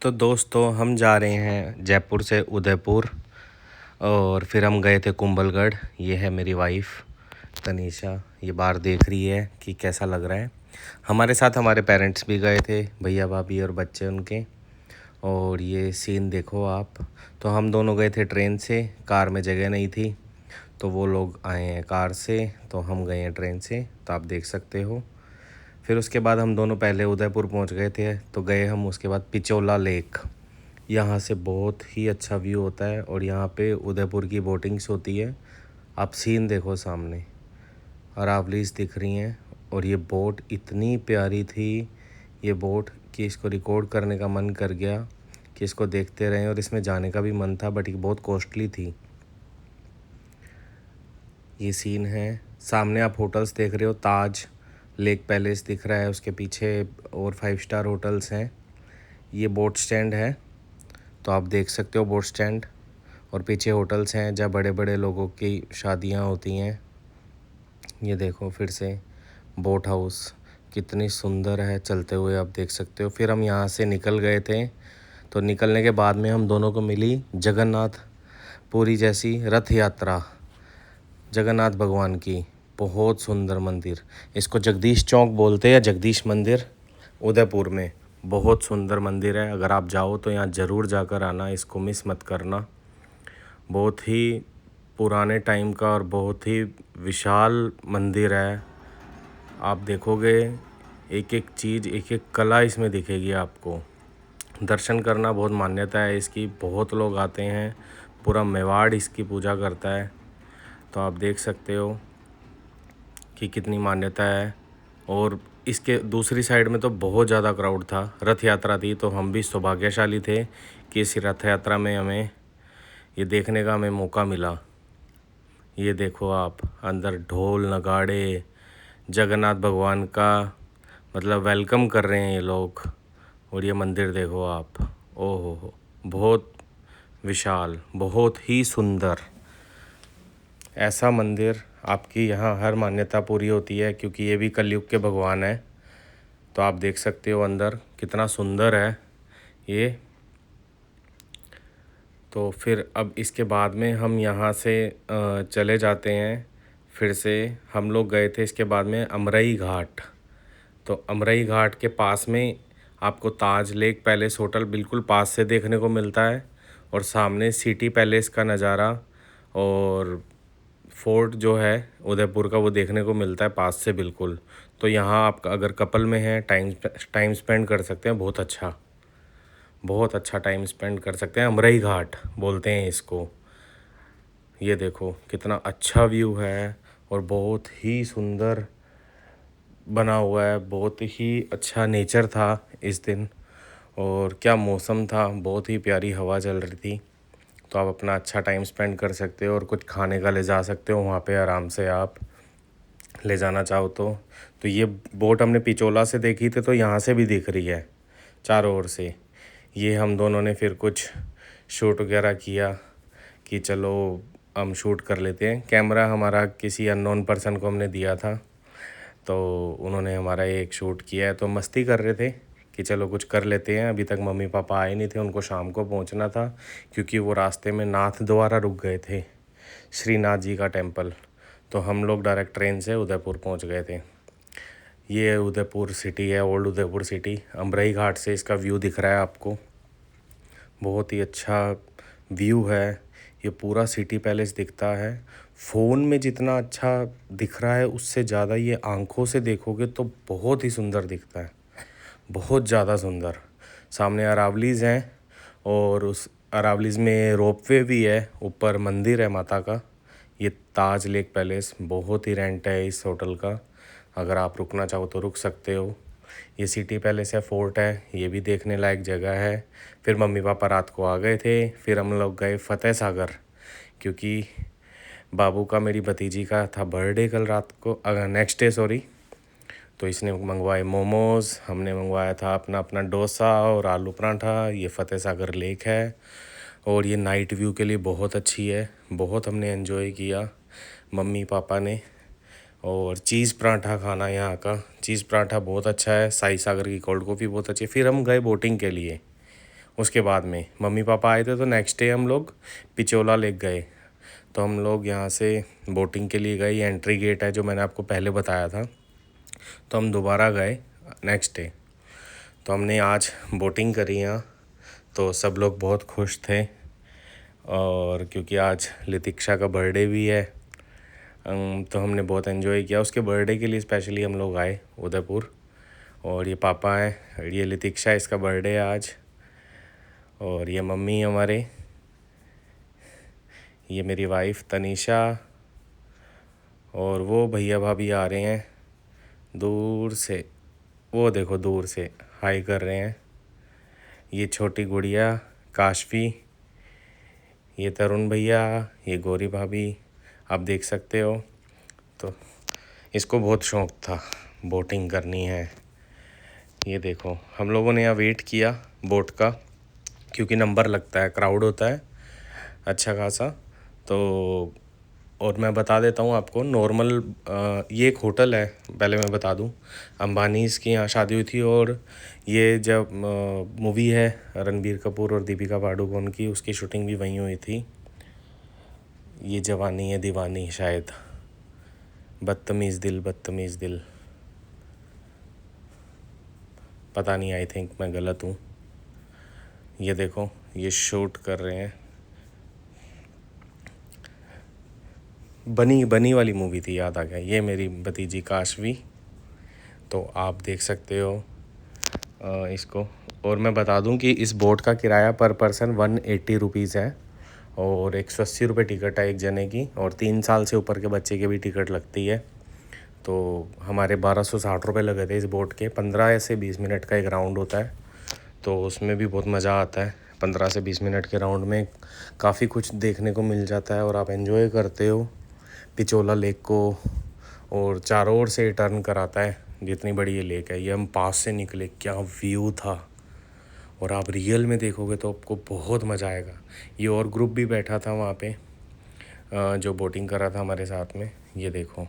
तो दोस्तों हम जा रहे हैं जयपुर से उदयपुर और फिर हम गए थे कुंभलगढ़। ये है मेरी वाइफ तनीषा, ये बाहर देख रही है कि कैसा लग रहा है। हमारे साथ हमारे पेरेंट्स भी गए थे, भैया भाभी और बच्चे उनके। और ये सीन देखो आप। तो हम दोनों गए थे ट्रेन से, कार में जगह नहीं थी तो वो लोग आए हैं कार से, तो हम गए हैं ट्रेन से, तो आप देख सकते हो। फिर उसके बाद हम दोनों पहले उदयपुर पहुंच गए थे, तो गए हम उसके बाद पिचोला लेक। यहाँ से बहुत ही अच्छा व्यू होता है और यहाँ पे उदयपुर की बोटिंग्स होती है। आप सीन देखो सामने, अरावलीज दिख रही हैं। और ये बोट इतनी प्यारी थी, ये बोट, कि इसको रिकॉर्ड करने का मन कर गया कि इसको देखते रहें। और इसमें जाने का भी मन था बट ये बहुत कॉस्टली थी। ये सीन है सामने, आप होटल्स देख रहे हो, ताज लेक पैलेस दिख रहा है, उसके पीछे और 5 स्टार होटल्स हैं। ये बोट स्टैंड है, तो आप देख सकते हो बोट स्टैंड। और पीछे होटल्स हैं जहाँ बड़े बड़े लोगों की शादियाँ होती हैं। ये देखो फिर से बोट हाउस कितनी सुंदर है, चलते हुए आप देख सकते हो। फिर हम यहाँ से निकल गए थे, तो निकलने के बाद में हम दोनों को मिली जगन्नाथ पुरी जैसी रथ यात्रा, जगन्नाथ भगवान की। बहुत सुंदर मंदिर, इसको जगदीश चौक बोलते हैं या जगदीश मंदिर, उदयपुर में। बहुत सुंदर मंदिर है, अगर आप जाओ तो यहाँ ज़रूर जाकर आना, इसको मिस मत करना। बहुत ही पुराने टाइम का और बहुत ही विशाल मंदिर है। आप देखोगे एक एक चीज़, एक एक कला इसमें दिखेगी आपको। दर्शन करना बहुत मान्यता है इसकी, बहुत लोग आते हैं, पूरा मेवाड़ इसकी पूजा करता है। तो आप देख सकते हो कि कितनी मान्यता है। और इसके दूसरी साइड में तो बहुत ज़्यादा क्राउड था, रथ यात्रा थी, तो हम भी सौभाग्यशाली थे कि इस रथ यात्रा में हमें ये देखने का मौका मिला। ये देखो आप, अंदर ढोल नगाड़े, जगन्नाथ भगवान का मतलब वेलकम कर रहे हैं ये लोग। और ये मंदिर देखो आप, ओहो हो, बहुत विशाल, बहुत ही सुंदर। ऐसा मंदिर आपकी यहाँ हर मान्यता पूरी होती है, क्योंकि ये भी कलयुग के भगवान है। तो आप देख सकते हो अंदर कितना सुंदर है ये। तो फिर अब इसके बाद में हम यहाँ से चले जाते हैं। फिर से हम लोग गए थे इसके बाद में अमरई घाट। तो अमरई घाट के पास में आपको ताज लेक पैलेस होटल बिल्कुल पास से देखने को मिलता है, और सामने सिटी पैलेस का नज़ारा और फोर्ट जो है उदयपुर का वो देखने को मिलता है पास से बिल्कुल। तो यहाँ आप अगर कपल में हैं, टाइम स्पेंड कर सकते हैं, बहुत अच्छा टाइम स्पेंड कर सकते हैं। अमरई घाट बोलते हैं इसको। ये देखो कितना अच्छा व्यू है और बहुत ही सुंदर बना हुआ है, बहुत ही अच्छा नेचर था इस दिन। और क्या मौसम था, बहुत ही प्यारी हवा चल रही थी। तो आप अपना अच्छा टाइम स्पेंड कर सकते हो और कुछ खाने का ले जा सकते हो वहाँ पे आराम से, आप ले जाना चाहो तो ये बोट हमने पिचोला से देखी थी, तो यहाँ से भी दिख रही है चारों ओर से। ये हम दोनों ने फिर कुछ शूट वगैरह किया कि चलो हम शूट कर लेते हैं। कैमरा हमारा किसी अननोन पर्सन को हमने दिया था, तो उन्होंने हमारा एक शूट किया है। तो मस्ती कर रहे थे कि चलो कुछ कर लेते हैं। अभी तक मम्मी पापा आए नहीं थे, उनको शाम को पहुंचना था, क्योंकि वो रास्ते में नाथ द्वारा रुक गए थे, श्रीनाथ जी का टेम्पल। तो हम लोग डायरेक्ट ट्रेन से उदयपुर पहुंच गए थे। ये उदयपुर सिटी है, ओल्ड उदयपुर सिटी। अमरई घाट से इसका व्यू दिख रहा है आपको, बहुत ही अच्छा व्यू है। ये पूरा सिटी पैलेस दिखता है। फ़ोन में जितना अच्छा दिख रहा है उससे ज़्यादा ये आंखों से देखोगे तो बहुत ही सुंदर दिखता है, बहुत ज़्यादा सुंदर। सामने अरावलीज़ हैं और उस अरावलीज़ में रोपवे भी है, ऊपर मंदिर है माता का। ये ताज लेक पैलेस, बहुत ही रेंट है इस होटल का, अगर आप रुकना चाहो तो रुक सकते हो। ये सिटी पैलेस है, फोर्ट है, ये भी देखने लायक जगह है। फिर मम्मी पापा रात को आ गए थे, फिर हम लोग गए फतेह सागर, क्योंकि बाबू का, मेरी भतीजी का था बर्थडे कल रात को, नेक्स्ट डे सॉरी। तो इसने मंगवाए मोमोज़, हमने मंगवाया था अपना अपना डोसा और आलू पराठा। ये फतेह सागर लेक है और ये नाइट व्यू के लिए बहुत अच्छी है, बहुत हमने एंजॉय किया मम्मी पापा ने। और चीज़ पराठा खाना, यहाँ का चीज़ पराठा बहुत अच्छा है। साई सागर की कोल्ड कॉफ़ी बहुत अच्छी है। फिर हम गए बोटिंग के लिए उसके बाद में मम्मी पापा आए थे तो नेक्स्ट डे हम लोग पिचोला लेक गए। तो हम लोग यहाँ से बोटिंग के लिए गए, ये एंट्री गेट है जो मैंने आपको पहले बताया था। तो हम दोबारा गए नेक्स्ट डे, तो हमने आज बोटिंग करी यहाँ। तो सब लोग बहुत खुश थे, और क्योंकि आज लितिक्षा का बर्थडे भी है, तो हमने बहुत एंजॉय किया। उसके बर्थडे के लिए स्पेशली हम लोग आए उदयपुर। और ये पापा हैं, ये लितिक्षा, इसका बर्थडे है आज। और ये मम्मी हमारे, ये मेरी वाइफ तनीषा, और वो भैया भाभी आ रहे हैं दूर से, वो देखो दूर से हाय कर रहे हैं। ये छोटी गुड़िया काशवी, ये तरुण भैया, ये गौरी भाभी, आप देख सकते हो। तो इसको बहुत शौक़ था बोटिंग करनी है। ये देखो हम लोगों ने यहाँ वेट किया बोट का, क्योंकि नंबर लगता है, क्राउड होता है अच्छा खासा। तो और मैं बता देता हूँ आपको, नॉर्मल ये एक होटल है, पहले मैं बता दूँ, अंबानीज़ की यहाँ शादी हुई थी। और ये जब मूवी है रणबीर कपूर और दीपिका पादुकोण की, उसकी शूटिंग भी वहीं हुई थी। ये जवानी है दीवानी, शायद बदतमीज़ दिल, पता नहीं, आई थिंक मैं गलत हूँ। ये देखो ये शूट कर रहे हैं, बनी वाली मूवी थी, याद आ गया। ये मेरी भतीजी काशवी, तो आप देख सकते हो इसको। और मैं बता दूं कि इस बोट का किराया पर पर्सन 180 रुपीज़ है, और 180 रुपये टिकट है एक जने की, और 3 साल से ऊपर के बच्चे की भी टिकट लगती है। तो हमारे 1260 रुपये लगे थे इस बोट के। 15 से 20 मिनट का एक राउंड होता है, तो उसमें भी बहुत मज़ा आता है। 15 से 20 मिनट के राउंड में काफ़ी कुछ देखने को मिल जाता है, और आप एंजॉय करते हो पिचोला लेक को, और चारों ओर से टर्न कराता है। जितनी बड़ी ये लेक है, ये हम पास से निकले, क्या व्यू था, और आप रियल में देखोगे तो आपको बहुत मज़ा आएगा। ये और ग्रुप भी बैठा था वहाँ पे जो बोटिंग कर रहा था हमारे साथ में। ये देखो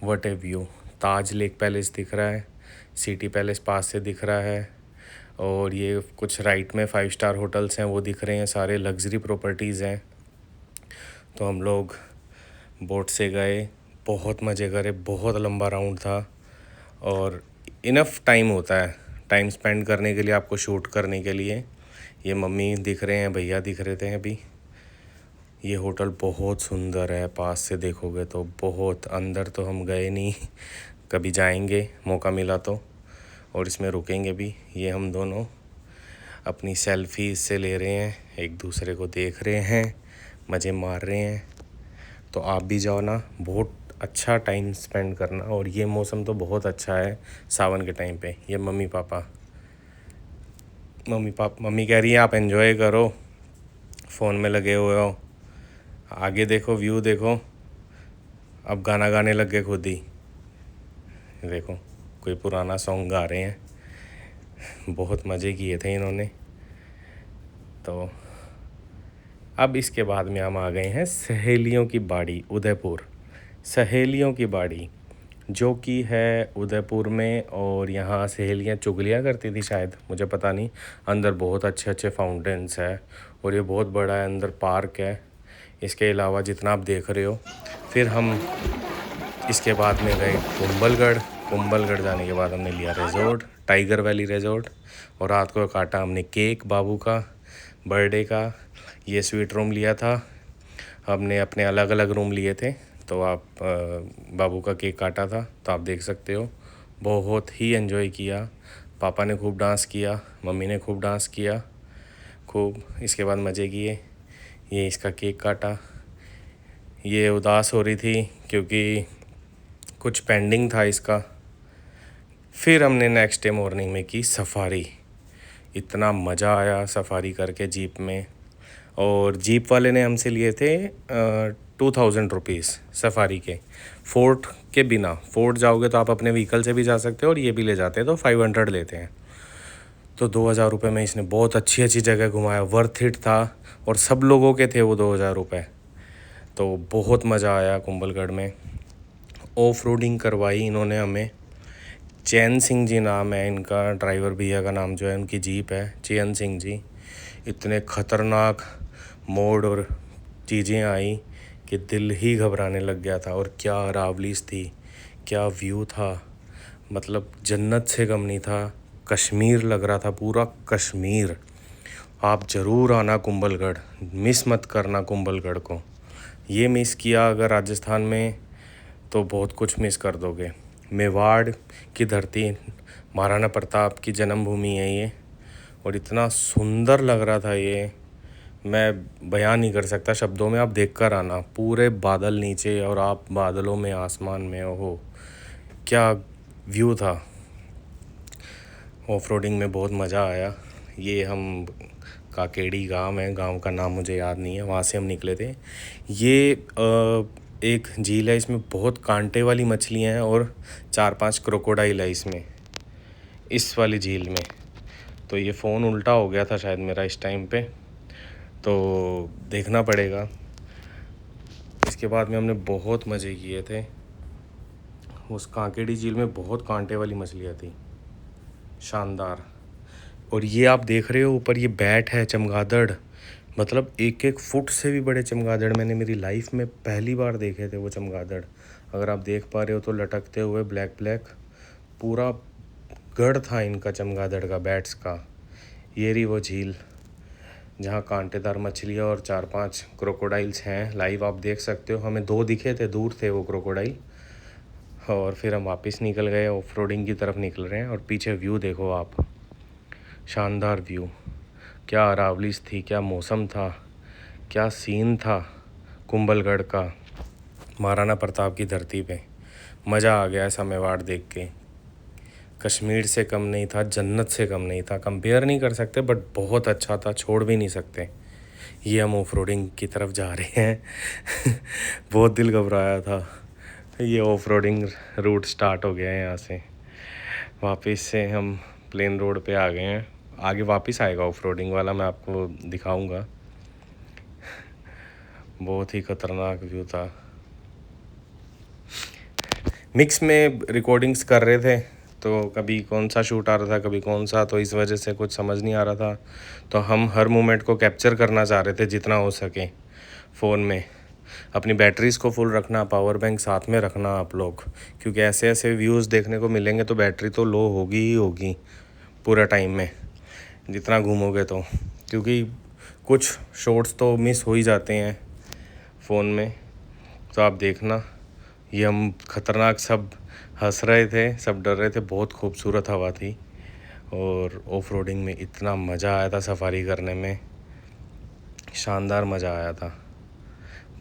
what A view, Taj lake palace दिख रहा है, सिटी पैलेस पास से दिख रहा है, और ये कुछ राइट में 5 स्टार होटल्स हैं वो दिख रहे हैं, सारे लग्जरी प्रॉपर्टीज़ हैं। तो हम लोग बोट से गए, बहुत मज़े करे, बहुत लंबा राउंड था, और इनफ टाइम होता है टाइम स्पेंड करने के लिए, आपको शूट करने के लिए। ये मम्मी दिख रहे हैं, भैया दिख रहे थे अभी। ये होटल बहुत सुंदर है, पास से देखोगे तो बहुत। अंदर तो हम गए नहीं, कभी जाएंगे मौका मिला तो, और इसमें रुकेंगे भी। ये हम दोनों अपनी सेल्फी इससे ले रहे हैं, एक दूसरे को देख रहे हैं, मज़े मार रहे हैं। तो आप भी जाओ ना, बहुत अच्छा टाइम स्पेंड करना। और ये मौसम तो बहुत अच्छा है सावन के टाइम पे। ये मम्मी कह रही है आप एंजॉय करो, फ़ोन में लगे हुए हो, आगे देखो व्यू देखो। अब गाना गाने लग गए खुद ही, देखो कोई पुराना सॉन्ग गा रहे हैं। बहुत मज़े किए थे इन्होंने। तो अब इसके बाद में हम आ गए हैं सहेलियों की बाड़ी उदयपुर। सहेलियों की बाड़ी जो कि है उदयपुर में, और यहाँ सहेलियाँ चुगलियाँ करती थी शायद, मुझे पता नहीं। अंदर बहुत अच्छे अच्छे फाउंटेन्स है, और ये बहुत बड़ा है, अंदर पार्क है। इसके अलावा जितना आप देख रहे हो, फिर हम इसके बाद में गए कुंभलगढ़ जाने के बाद हमने लिया रिजॉर्ट, टाइगर वैली रिजॉर्ट, और रात को काटा हमने केक बाबू का बर्थडे का। ये स्वीट रूम लिया था हमने, अपने अलग अलग रूम लिए थे। तो आप बाबू का केक काटा था, तो आप देख सकते हो। बहुत ही एंजॉय किया, पापा ने खूब डांस किया, मम्मी ने खूब डांस किया खूब। इसके बाद मज़े किए। ये इसका केक काटा। ये उदास हो रही थी क्योंकि कुछ पेंडिंग था इसका। फिर हमने नेक्स्ट डे मॉर्निंग में की सफारी। इतना मज़ा आया सफारी करके जीप में, और जीप वाले ने हमसे लिए थे 2000 रुपीज़ सफारी के। फोर्ट के बिना, फोर्ट जाओगे तो आप अपने व्हीकल से भी जा सकते हो, और ये भी ले जाते हैं तो 500 लेते हैं। तो 2000 रुपये में इसने बहुत अच्छी अच्छी जगह घुमाया, वर्थ इट था, और सब लोगों के थे वो 2000 रुपये। तो बहुत मज़ा आया कुंभलगढ़ में। ऑफ रोडिंग करवाई इन्होंने हमें, चैन सिंह जी नाम है इनका, ड्राइवर भैया का नाम जो है, उनकी जीप है चैन सिंह जी। इतने ख़तरनाक मोड़ और चीज़ें आई कि दिल ही घबराने लग गया था। और क्या अरावलीज थी, क्या व्यू था, मतलब जन्नत से कम नहीं था। कश्मीर लग रहा था, पूरा कश्मीर। आप ज़रूर आना कुंभलगढ़, मिस मत करना कुंभलगढ़ को। ये मिस किया अगर राजस्थान में तो बहुत कुछ मिस कर दोगे। मेवाड़ की धरती, महाराणा प्रताप की जन्मभूमि है ये। और इतना सुंदर लग रहा था ये, मैं बयान नहीं कर सकता शब्दों में। आप देख कर आना, पूरे बादल नीचे और आप बादलों में, आसमान में, ओहो क्या व्यू था। ऑफ रोडिंग में बहुत मज़ा आया। ये हम काकेड़ी गांव है, गांव का नाम मुझे याद नहीं है, वहाँ से हम निकले थे। ये एक झील है, इसमें बहुत कांटे वाली मछलियाँ हैं और 4-5 क्रोकोडाइल है इसमें, इस वाली झील में। तो ये फ़ोन उल्टा हो गया था शायद मेरा इस टाइम पे, तो देखना पड़ेगा। इसके बाद में हमने बहुत मज़े किए थे। उस कांकेड़ी झील में बहुत कांटे वाली मछलियाँ थी, शानदार। और ये आप देख रहे हो ऊपर, ये बैट है चमगादड़, मतलब 1-1 फुट से भी बड़े चमगादड़ मैंने मेरी लाइफ में पहली बार देखे थे वो चमगादड़। अगर आप देख पा रहे हो तो लटकते हुए ब्लैक ब्लैक, पूरा गढ़ था इनका चमगादड़ का, बैट्स का। ये रही वो झील जहाँ कांटेदार मछलियाँ और 4-5 क्रोकोडाइल्स हैं, लाइव आप देख सकते हो। हमें 2 दिखे थे, दूर थे वो क्रोकोडाइल। और फिर हम वापस निकल गए, ऑफ रोडिंग की तरफ निकल रहे हैं। और पीछे व्यू देखो आप, शानदार व्यू। क्या अरावलीज थी, क्या मौसम था, क्या सीन था कुंभलगढ़ का, महाराणा प्रताप की धरती पे। मज़ा आ गया ऐसा मेवाड़ देख के। कश्मीर से कम नहीं था, जन्नत से कम नहीं था। कंपेयर नहीं कर सकते, बट बहुत अच्छा था, छोड़ भी नहीं सकते। ये हम ऑफ रोडिंग की तरफ जा रहे हैं बहुत दिल घबराया था। ये ऑफ रोडिंग रूट स्टार्ट हो गया है यहाँ से। वापस से हम प्लेन रोड पे आ गए हैं। आगे वापस आएगा ऑफ रोडिंग वाला, मैं आपको दिखाऊंगा। बहुत ही ख़तरनाक व्यू था। मिक्स में रिकॉर्डिंग्स कर रहे थे, तो कभी कौन सा शूट आ रहा था, कभी कौन सा, तो इस वजह से कुछ समझ नहीं आ रहा था। तो हम हर मोमेंट को कैप्चर करना चाह रहे थे जितना हो सके फ़ोन में। अपनी बैटरीज़ को फुल रखना, पावर बैंक साथ में रखना आप लोग, क्योंकि ऐसे ऐसे व्यूज़ देखने को मिलेंगे तो बैटरी तो लो होगी ही होगी पूरा टाइम में, जितना घूमोगे तो। क्योंकि कुछ शॉट्स तो मिस हो ही जाते हैं फ़ोन में, तो आप देखना। ये हम ख़तरनाक, सब हंस रहे थे, सब डर रहे थे। बहुत खूबसूरत हवा थी और ऑफ रोडिंग में इतना मज़ा आया था, सफारी करने में शानदार मज़ा आया था।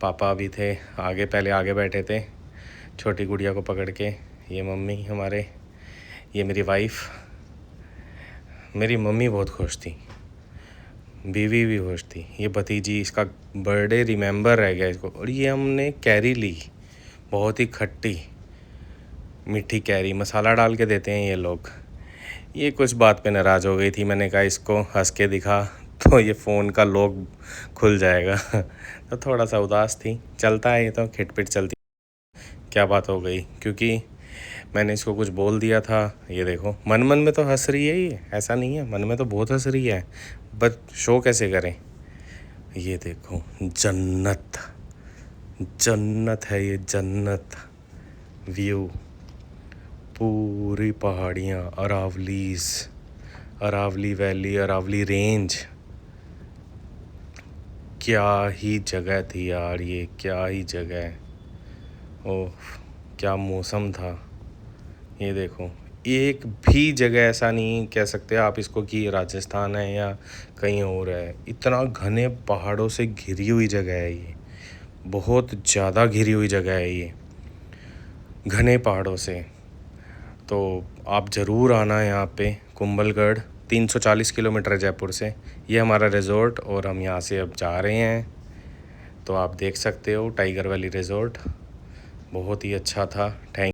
पापा भी थे आगे, पहले आगे बैठे थे छोटी गुड़िया को पकड़ के। ये मम्मी हमारे, ये मेरी वाइफ। मेरी मम्मी बहुत खुश थी, बीवी भी खुश थी। ये भतीजी, इसका बर्थडे रिमेंबर रह गया इसको। और ये हमने कैरी ली, बहुत ही खट्टी मीठी कैरी, मसाला डाल के देते हैं ये लोग। ये कुछ बात पे नाराज़ हो गई थी। मैंने कहा इसको हंस के दिखा तो ये फ़ोन का लॉक खुल जाएगा तो थोड़ा सा उदास थी। चलता है ये तो, खिटपिट चलती। क्या बात हो गई, क्योंकि मैंने इसको कुछ बोल दिया था। ये देखो, मन मन में तो हंस रही है ये, ऐसा नहीं है, मन में तो बहुत हंस रही है, बट शो कैसे करें। ये देखो, जन्नत, जन्नत है ये, जन्नत। व्यू, पूरी पहाड़ियाँ, अरावलीज, अरावली वैली, अरावली रेंज। क्या ही जगह थी यार ये, क्या ही जगह। ओह, क्या मौसम था। ये देखो, एक भी जगह ऐसा नहीं कह सकते आप इसको कि राजस्थान है या कहीं और है। इतना घने पहाड़ों से घिरी हुई जगह है ये, बहुत ज़्यादा घिरी हुई जगह है ये, घने पहाड़ों से। तो आप ज़रूर आना यहाँ पे कुंभलगढ़। 340 किलोमीटर है जयपुर से। ये हमारा रिज़ॉर्ट, और हम यहाँ से अब जा रहे हैं। तो आप देख सकते हो, टाइगर वैली रिज़ॉर्ट बहुत ही अच्छा था। थैंक